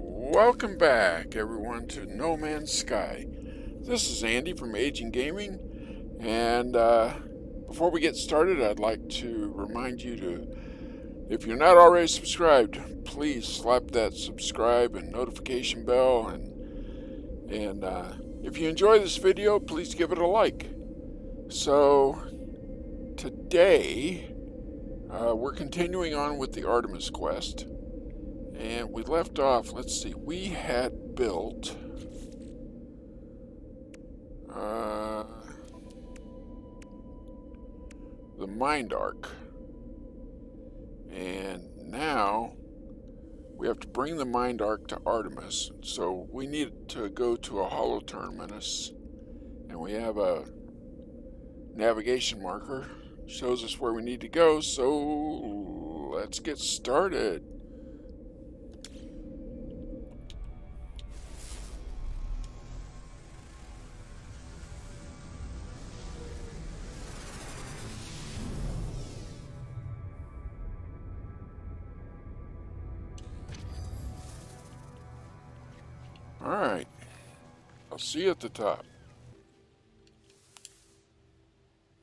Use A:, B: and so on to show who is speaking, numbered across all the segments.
A: Welcome back, everyone, to No Man's Sky. This is Andy from Aging Gaming, and before we get started, I'd like to remind you to, if you're not already subscribed, please slap that subscribe and notification bell, and if you enjoy this video, please give it a like. So today, we're continuing on with the Artemis quest. And we left off, let's see, we had built the Mind Arc. And now we have to bring the Mind Arc to Artemis. So we need to go to a holo terminus. And we have a navigation marker. Shows us where we need to go. So let's get started. Alright, I'll see you at the top.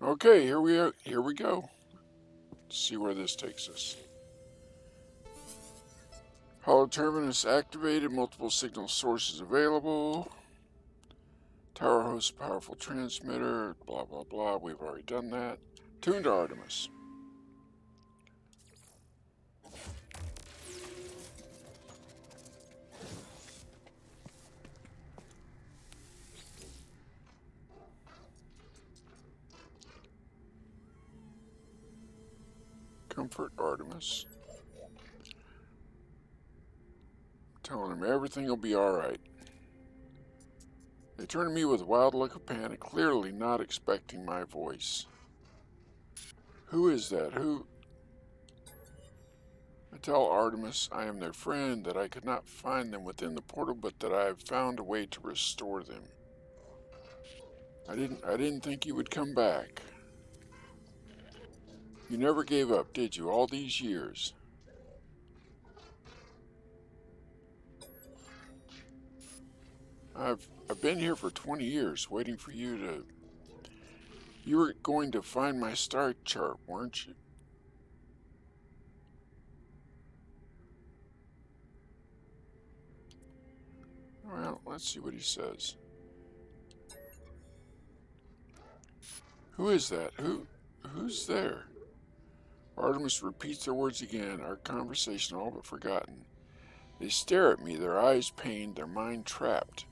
A: Okay, here we are. Here we go. Let's see where this takes us. Holo terminus activated. Multiple signal sources available. Tower hosts a powerful transmitter. Blah blah blah. We've already done that. Tune to Artemis. Comfort Artemis. Telling him everything will be alright. They turn to me with a wild look of panic, clearly not expecting my voice. Who is that? Who? I tell Artemis I am their friend, that I could not find them within the portal, but that I have found a way to restore them. I didn't think you would come back. You never gave up, did you, all these years? I've been here for 20 years, waiting for you to... You were going to find my star chart, weren't you? Well, let's see what he says. Who is that? Who's there? Artemis repeats their words again, our conversation all but forgotten. They stare at me, their eyes pained, their mind trapped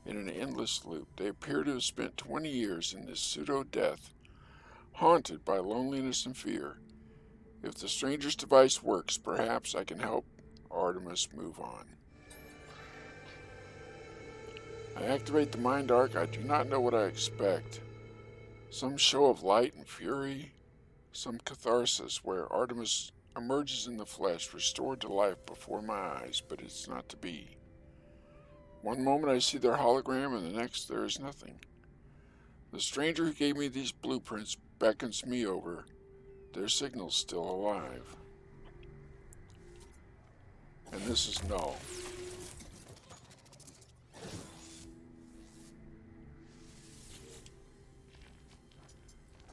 A: in an endless loop. They appear to have spent 20 years in this pseudo-death, haunted by loneliness and fear. If the stranger's device works, perhaps I can help Artemis move on. I activate the Mind Arc. I do not know what I expect. Some show of light and fury, some catharsis where Artemis emerges in the flesh, restored to life before my eyes, but it's not to be. One moment I see their hologram, and the next there is nothing. The stranger who gave me these blueprints beckons me over. Their signal's still alive. And this is null.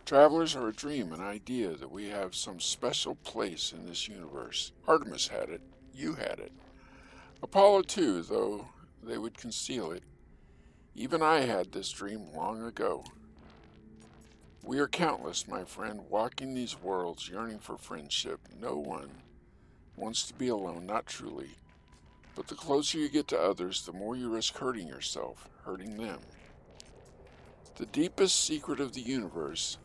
A: Travelers are a dream, an idea that we have some special place in this universe. Artemis had it. You had it. Apollo too, though they would conceal it. Even I had this dream long ago. We are countless, my friend, walking these worlds, yearning for friendship. No one wants to be alone, not truly. But the closer you get to others, the more you risk hurting yourself, hurting them. The deepest secret of the universe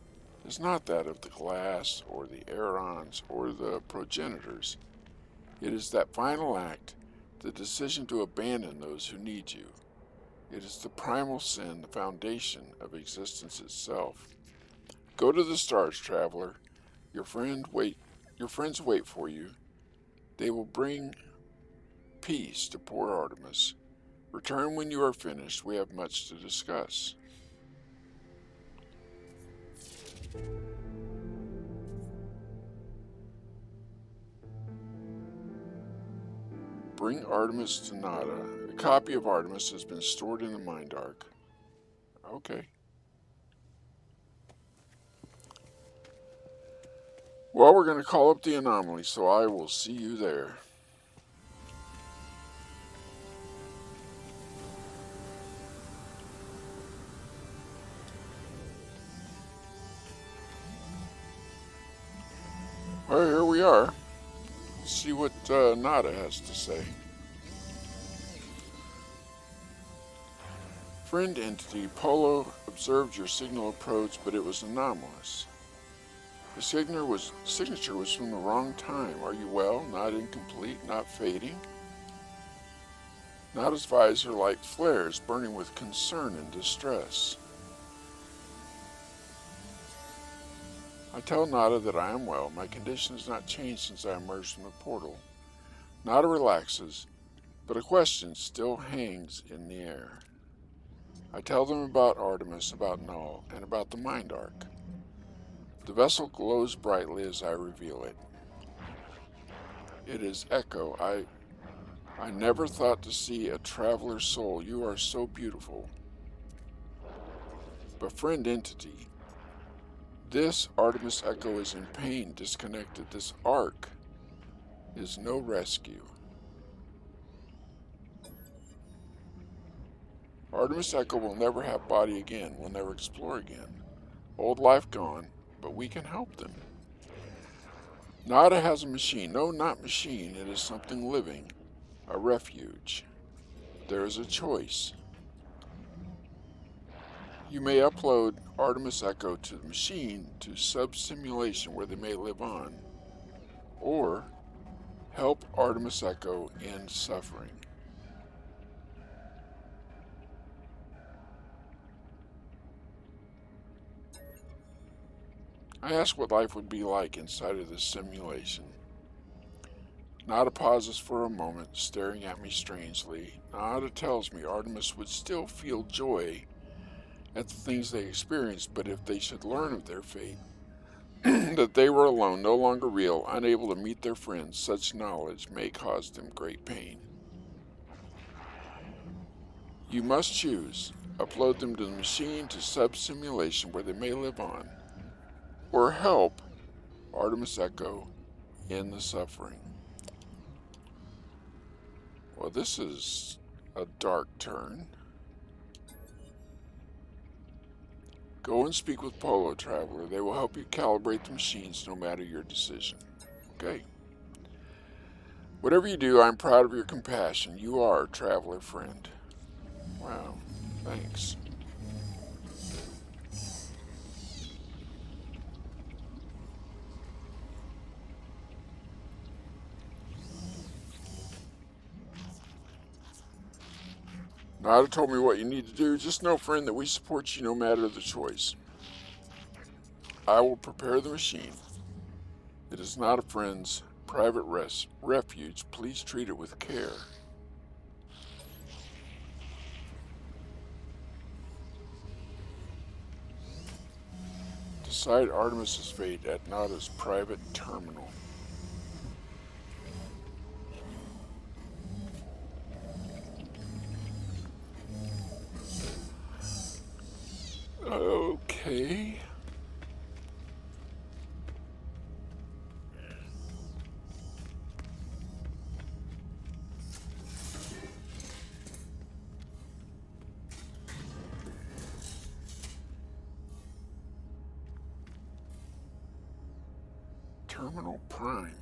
A: is not that of the glass, or the aerons, or the progenitors. It is that final act, the decision to abandon those who need you. It is the primal sin, the foundation of existence itself. Go to the stars, traveler. Your friends wait for you. They will bring peace to poor Artemis. Return when you are finished. We have much to discuss. Bring Artemis to Nada. A copy of Artemis has been stored in the Mind Ark. Okay. Well, we're going to call up the anomaly, so I will see you there. Well, here we are. Let's see what Nada has to say. Friend entity, Polo observed your signal approach, but it was anomalous. The signature was from the wrong time. Are you well? Not incomplete, not fading? Nada's visor light flares, burning with concern and distress. I tell Nada that I am well. My condition has not changed since I emerged from the portal. Nada relaxes, but a question still hangs in the air. I tell them about Artemis, about Null, and about the Mind Ark. The vessel glows brightly as I reveal it. It is Echo. I never thought to see a traveler's soul. You are so beautiful. But friend entity, this Artemis Echo is in pain, disconnected. This Ark is no rescue. Artemis Echo will never have body again, will never explore again. Old life gone, but we can help them. Nada has a machine. No, not machine. It is something living. A refuge. There is a choice. You may upload Artemis Echo to the machine to sub-simulation where they may live on, or help Artemis Echo end suffering. I ask what life would be like inside of this simulation. Nada pauses for a moment, staring at me strangely. Nada tells me Artemis would still feel joy at the things they experienced, but if they should learn of their fate, that they were alone, no longer real, unable to meet their friends, such knowledge may cause them great pain. You must choose. Upload them to the machine to sub-simulation where they may live on, or help Artemis Echo end the suffering. Well, this is a dark turn. Go and speak with Polo, Traveler. They will help you calibrate the machines no matter your decision. Okay. Whatever you do, I'm proud of your compassion. You are a traveler friend. Wow. Thanks. Nada told me what you need to do. Just know, friend, that we support you no matter the choice. I will prepare the machine. It is not a friend's private refuge. Please treat it with care. Decide Artemis's fate at Nada's private terminal. Okay. Terminal Prime.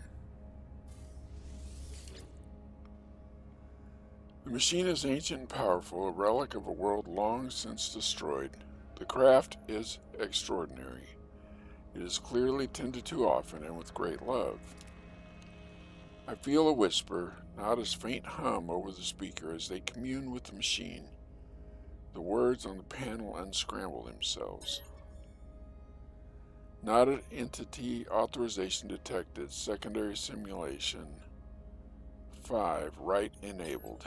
A: The machine is ancient and powerful, a relic of a world long since destroyed. The craft is extraordinary. It is clearly tended to often and with great love. I feel a whisper, not as faint hum over the speaker as they commune with the machine. The words on the panel unscramble themselves. Not an entity authorization detected. Secondary simulation. 5. Right enabled.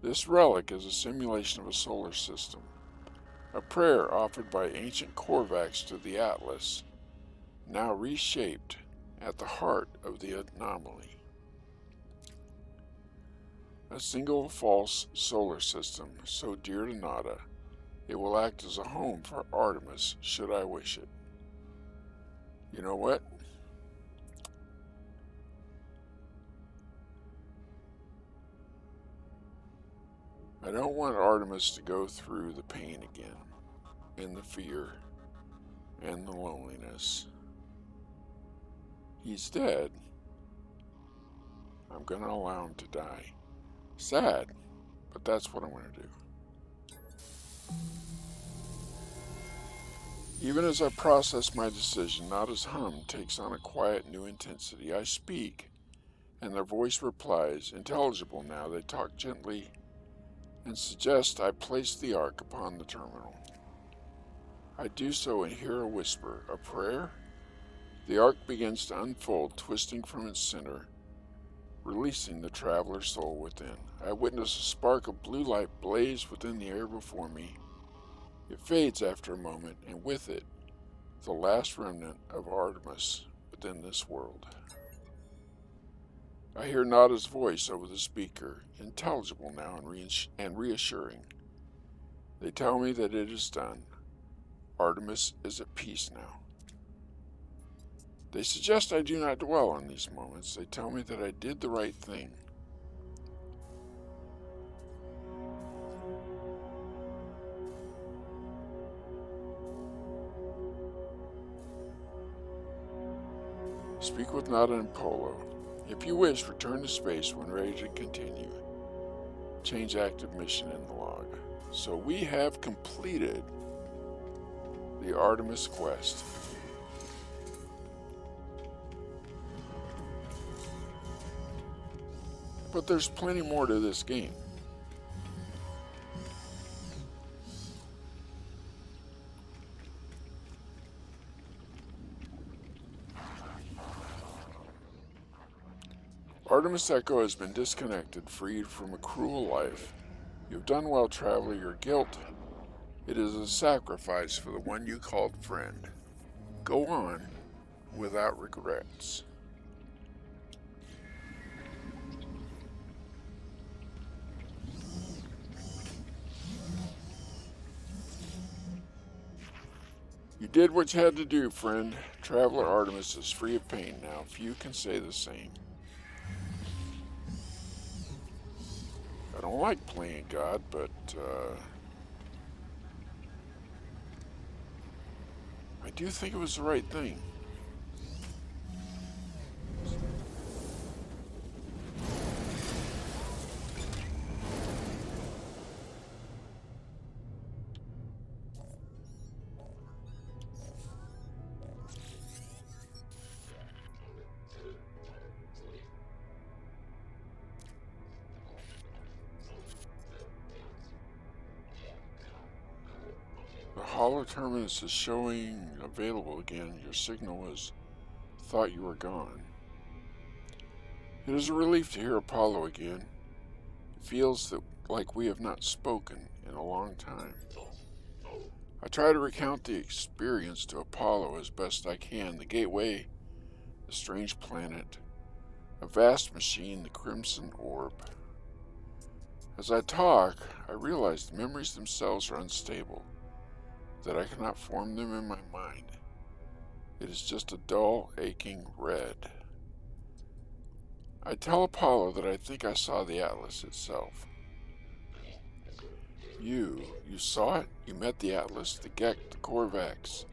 A: This relic is a simulation of a solar system. a prayer offered by ancient Korvax to the Atlas, now reshaped at the heart of the anomaly. A single false solar system so dear to Nada, it will act as a home for Artemis should I wish it. You know what? I don't want Artemis to go through the pain again, and the fear, and the loneliness. He's dead. I'm going to allow him to die. Sad, but that's what I'm going to do. Even as I process my decision, Nada's hum takes on a quiet new intensity. I speak, and their voice replies, intelligible now. They talk gently and suggest I place the ark upon the terminal. I do so and hear a whisper, a prayer. The ark begins to unfold, twisting from its center, releasing the traveler's soul within. I witness a spark of blue light blaze within the air before me. It fades after a moment, and with it, the last remnant of Artemis within this world. I hear Nada's voice over the speaker, intelligible now and reassuring. They tell me that it is done. Artemis is at peace now. They suggest I do not dwell on these moments. They tell me that I did the right thing. Speak with Nada and Polo. If you wish, return to space when ready to continue. Change active mission in the log. So we have completed the Artemis quest. But there's plenty more to this game. Artemis Echo has been disconnected, freed from a cruel life. You've done well, traveler. Your guilt, it is a sacrifice for the one you called friend. Go on without regrets. You did what you had to do, friend. Traveler Artemis is free of pain now. Few can say the same. I don't like playing God, but I do think it was the right thing. The hollow terminus is showing available again. Your signal was thought you were gone. It is a relief to hear Apollo again. It feels like we have not spoken in a long time. I try to recount the experience to Apollo as best I can. The gateway, the strange planet, a vast machine, the crimson orb. As I talk, I realize the memories themselves are unstable, that I cannot form them in my mind. It is just a dull, aching red. I tell Apollo that I think I saw the Atlas itself. You saw it? You met the Atlas, the Gek, the Korvax.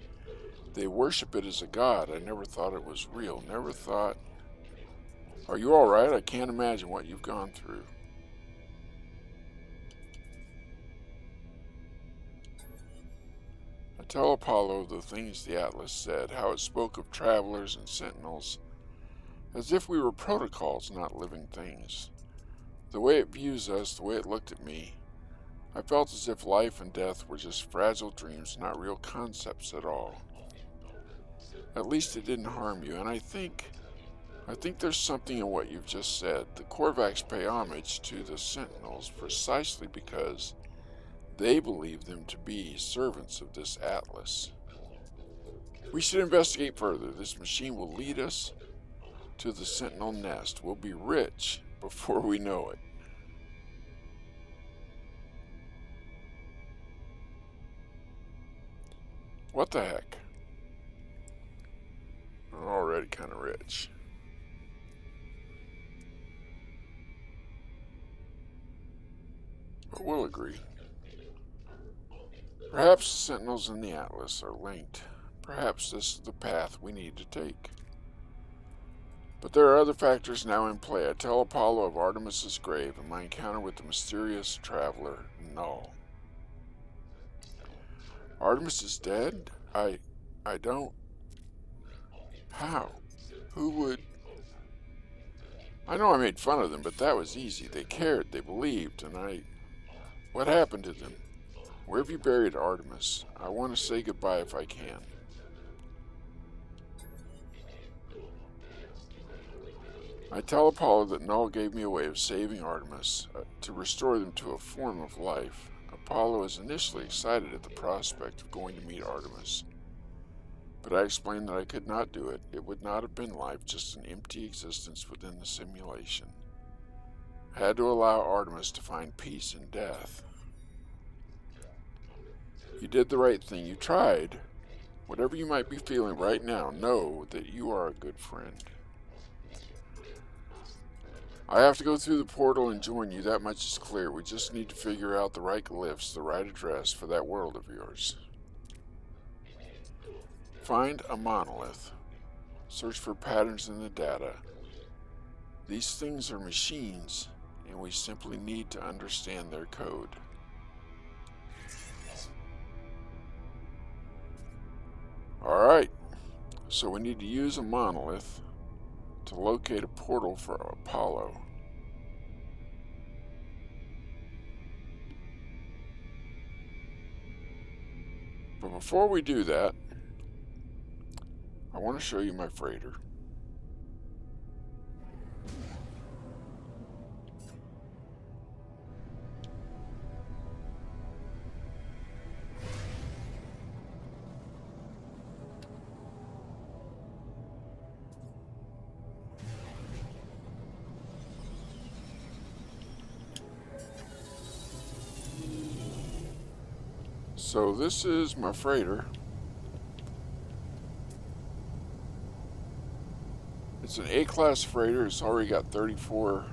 A: They worship it as a god. I never thought it was real. Never thought... Are you alright? I can't imagine what you've gone through. I tell Apollo the things the Atlas said, how it spoke of travelers and sentinels, as if we were protocols, not living things. The way it views us, the way it looked at me, I felt as if life and death were just fragile dreams, not real concepts at all. At least it didn't harm you, and I think there's something in what you've just said. The Korvax pay homage to the sentinels precisely because They believe them to be servants of this Atlas. We should investigate further. This machine will lead us to the Sentinel nest. We'll be rich before we know it. What the heck? I'm already kind of rich. But we'll agree. Perhaps the Sentinels and the Atlas are linked. Perhaps this is the path we need to take. But there are other factors now in play. I tell Apollo of Artemis's grave and my encounter with the mysterious traveler, Null. Artemis is dead? I don't... How? Who would... I know I made fun of them, but that was easy. They cared, they believed, and What happened to them? Where have you buried Artemis? I want to say goodbye if I can. I tell Apollo that Null gave me a way of saving Artemis, to restore them to a form of life. Apollo is initially excited at the prospect of going to meet Artemis. But I explained that I could not do it. It would not have been life, just an empty existence within the simulation. I had to allow Artemis to find peace in death. You did the right thing. You tried. Whatever you might be feeling right now, know that you are a good friend. I have to go through the portal and join you. That much is clear. We just need to figure out the right glyphs, the right address for that world of yours. Find a monolith. Search for patterns in the data. These things are machines, and we simply need to understand their code. Alright, so we need to use a monolith to locate a portal for Apollo. But before we do that, I want to show you my freighter. So this is my freighter. It's an A-class freighter. It's already got 34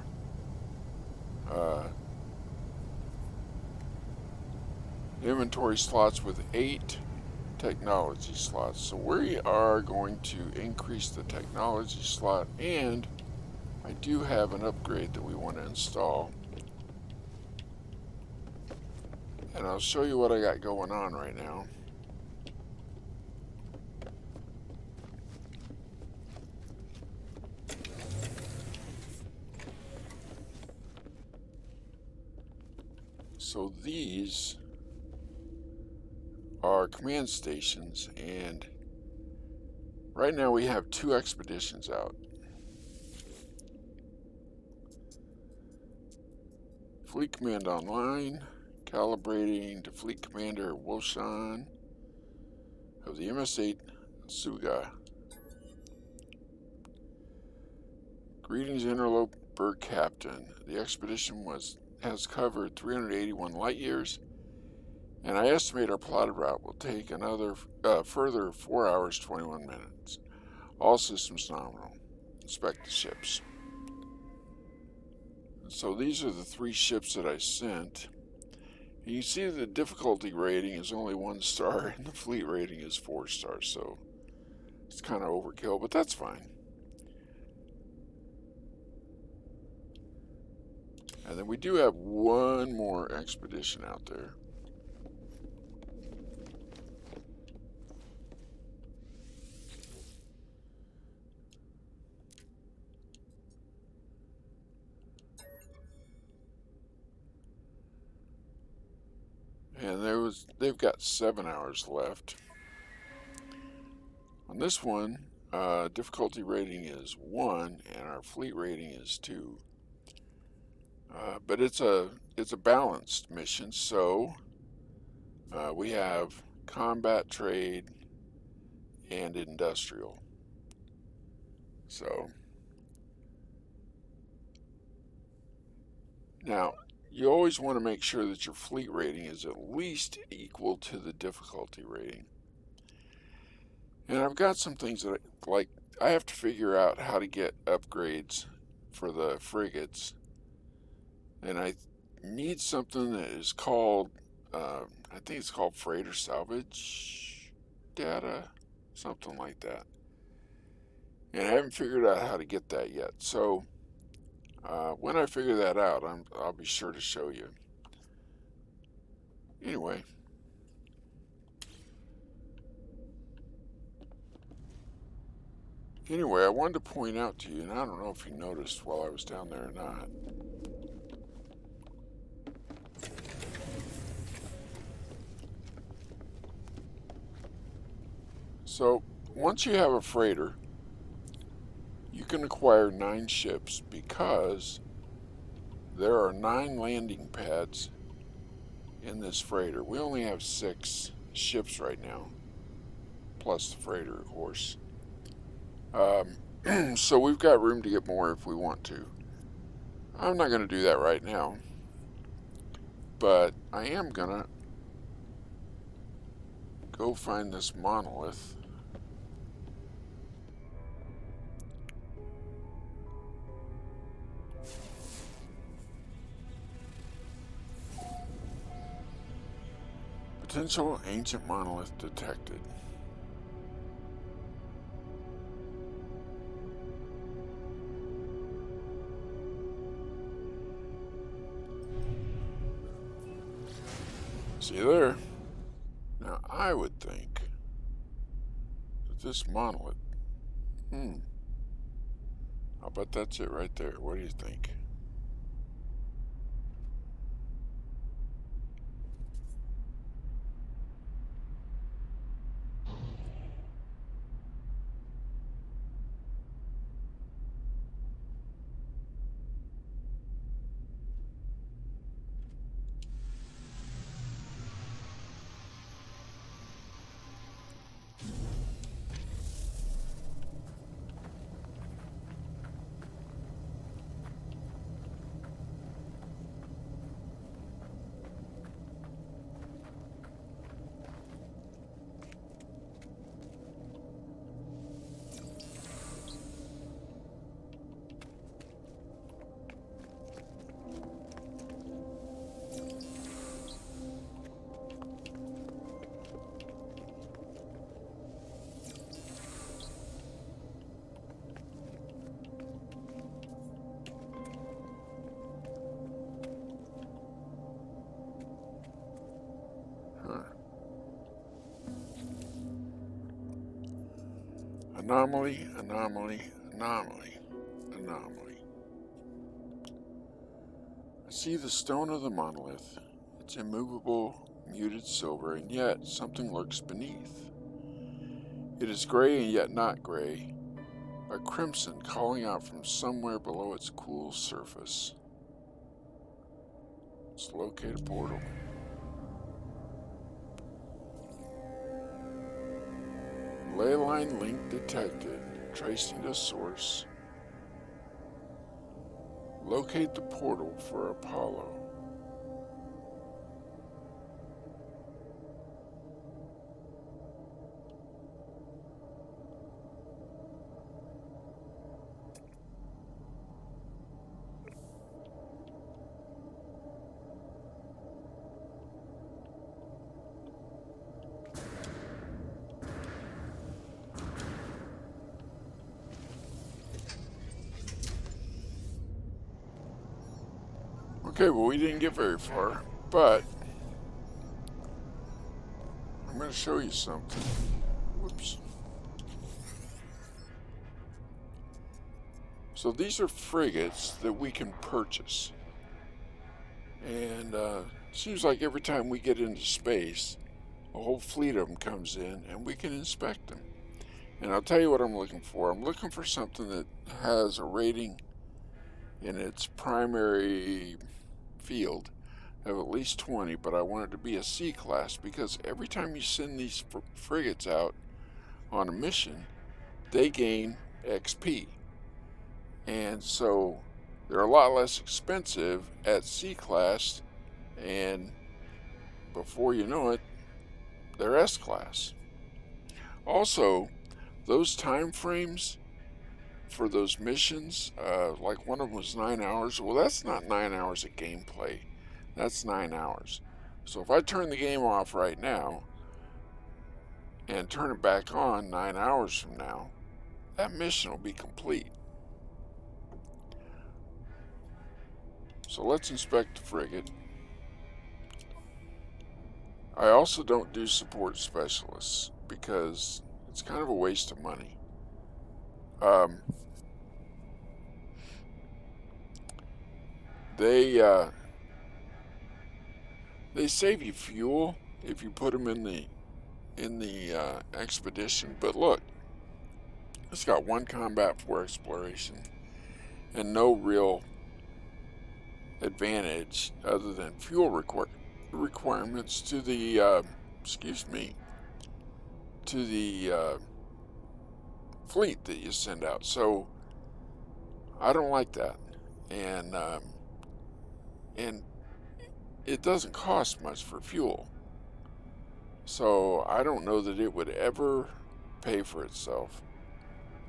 A: inventory slots with 8 technology slots. So we are going to increase the technology slot, and I do have an upgrade that we want to install. And I'll show you what I got going on right now. So these are command stations, and right now we have 2 expeditions out. Fleet Command Online, calibrating to Fleet Commander Woshan of the MS-8 Suga. Greetings, interloper captain. The expedition has covered 381 light years, and I estimate our plotted route will take another further 4 hours 21 minutes. All systems nominal. Inspect the ships. So these are the 3 ships that I sent. You can see the difficulty rating is only 1 star and the fleet rating is 4 stars, so it's kind of overkill, but that's fine. And then we do have 1 more expedition out there. And they've got 7 hours left. On this one, difficulty rating is 1 and our fleet rating is 2. But it's a balanced mission, so We have combat, trade, and industrial. So now you always want to make sure that your fleet rating is at least equal to the difficulty rating. And I've got some things that I have to figure out how to get upgrades for the frigates, and I need something that is called I think it's called freighter salvage data, something like that. And I haven't figured out how to get that yet. So when I figure that out, I'll be sure to show you. Anyway, I wanted to point out to you, and I don't know if you noticed while I was down there or not. So once you have a freighter, you can acquire 9 ships because there are 9 landing pads in this freighter. We only have 6 ships right now, plus the freighter, of course. So we've got room to get more if we want to. I'm not going to do that right now, but I am going to go find this monolith. Potential ancient monolith detected. See there? Now I would think that this monolith, I'll bet that's it right there. What do you think? Anomaly, anomaly, anomaly, anomaly. I see the stone of the monolith. It's immovable, muted silver, and yet something lurks beneath. It is gray and yet not gray, a crimson calling out from somewhere below its cool surface. Let's locate a portal. Ley line link detected. Tracing to source. Locate the portal for Apollo. Okay, well, we didn't get very far, but I'm going to show you something. Whoops. So these are frigates that we can purchase. And it seems like every time we get into space, a whole fleet of them comes in and we can inspect them. And I'll tell you what I'm looking for. I'm looking for something that has a rating in its primary field have at least 20, but I want it to be a C class because every time you send these frigates out on a mission, they gain XP. And so they're a lot less expensive at C class, and before you know it, they're S class. Also, those time frames for those missions, like one of them was 9 hours. Well, that's not 9 hours of gameplay. That's 9 hours. So if I turn the game off right now and turn it back on 9 hours from now, that mission will be complete. So let's inspect the frigate. I also don't do support specialists because it's kind of a waste of money. They save you fuel if you put them in the expedition. But look, it's got one combat for exploration and no real advantage other than fuel requirements to the to the fleet that you send out. So I don't like that, and it doesn't cost much for fuel. So I don't know that it would ever pay for itself.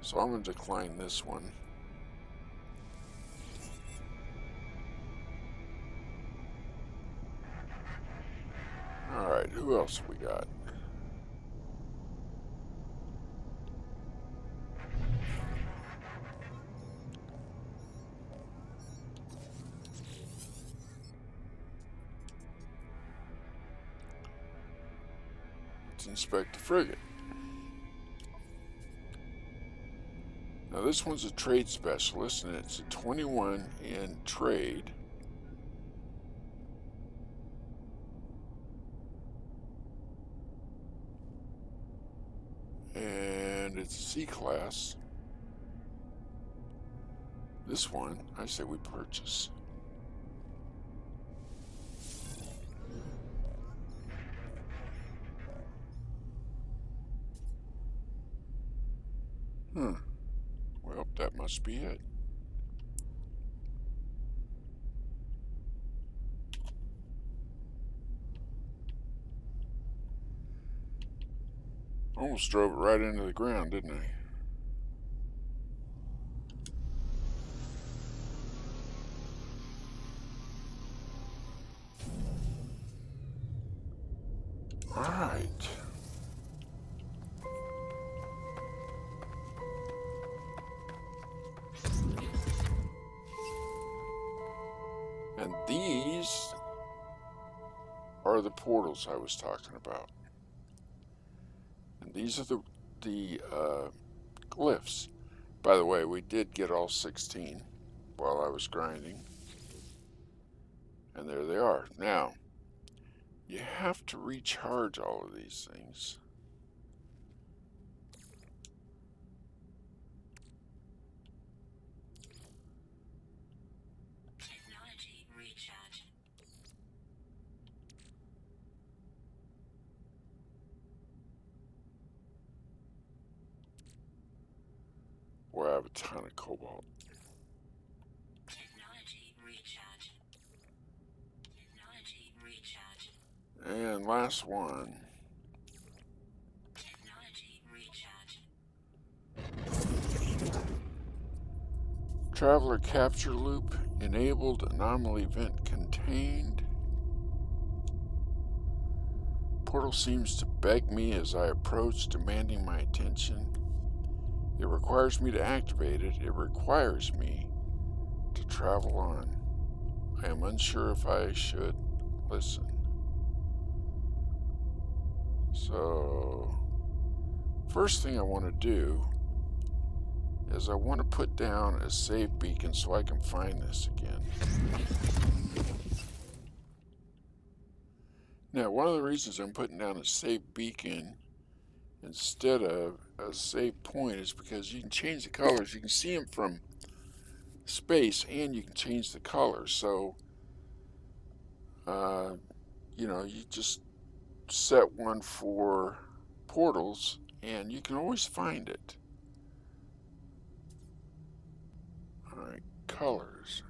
A: So I'm going to decline this one. Alright, who else we got? Let's inspect the frigate. Now this one's a trade specialist, and it's a 21 in trade. And it's a C class. This one, I say we purchase. Well, that must be it. Almost drove it right into the ground, didn't I? Alright. And these are the portals I was talking about. And these are the glyphs. By the way, we did get all 16 while I was grinding. And there they are. Now, you have to recharge all of these things.
B: Technology recharge.
A: Boy, I have a ton of cobalt.
B: Technology recharge. Technology recharge.
A: And last one.
B: Technology recharge.
A: Traveler capture loop enabled, anomaly vent contained. Portal seems to beg me as I approach, demanding my attention. It requires me to activate it. It requires me to travel on. I am unsure if I should listen. So, first thing I want to do is I want to put down a save beacon so I can find this again. Now, one of the reasons I'm putting down a save beacon instead of a save point is because you can change the colors. You can see them from space, and you can change the color. So uh, you just set one for portals and you can always find it. Alright, colors.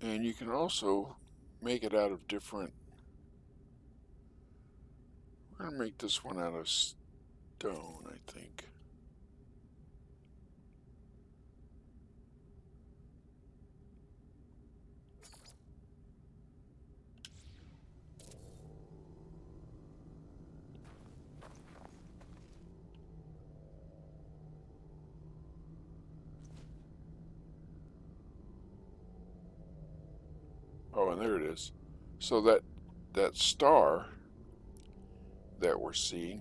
A: And you can also make it out of different. We're going to make this one out of stone, I think. Oh, and there it is. So that star that we're seeing,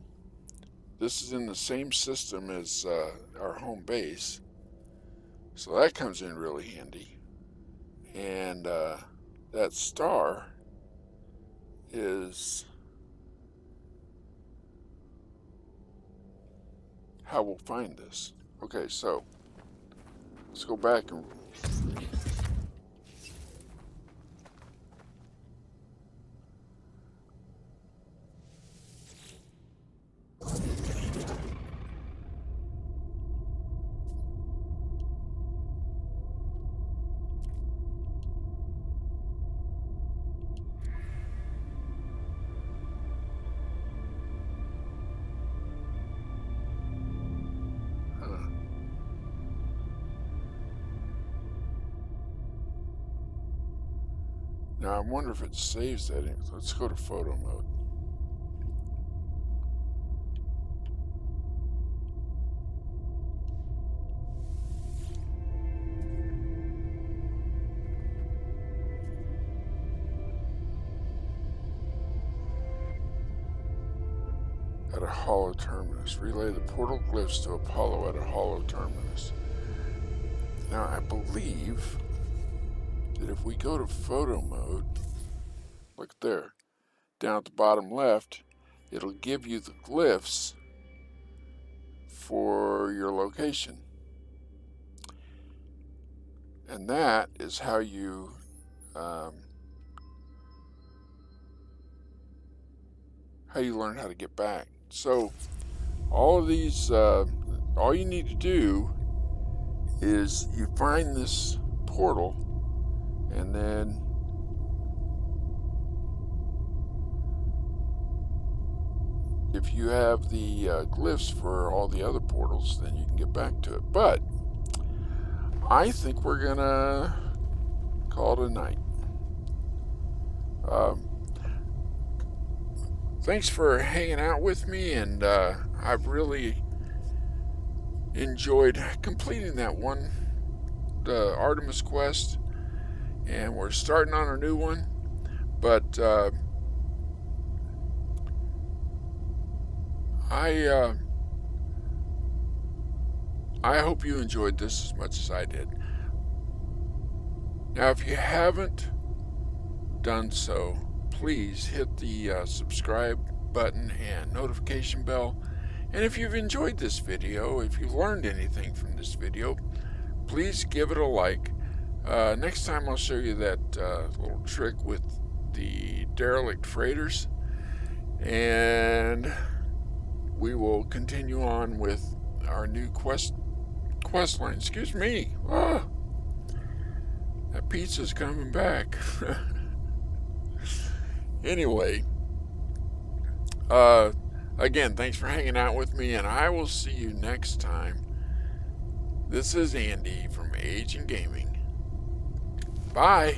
A: this is in the same system as our home base. So that comes in really handy. And that star is how we'll find this. Okay, so let's go back and now I wonder if it saves that. Let's go to photo mode. At a hollow terminus. Relay the portal glyphs to Apollo at a hollow terminus. Now I believe that if we go to photo mode, look there, down at the bottom left, it'll give you the glyphs for your location. And that is how you learn how to get back. So all of these, all you need to do is you find this portal, and then if you have the glyphs for all the other portals, then you can get back to it. But I think we're gonna call it a night. Thanks for hanging out with me, and I've really enjoyed completing that one, the Artemus quest, and we're starting on a new one. But I hope you enjoyed this as much as I did. Now, if you haven't done so, please hit the subscribe button and notification bell. And if you've enjoyed this video, if you learned anything from this video, please give it a like. Next time I'll show you that little trick with the derelict freighters, and we will continue on with our new quest line. Excuse me. That pizza's coming back. Anyway, again, thanks for hanging out with me, and I will see you next time. This is Andy from Age and Gaming. Bye.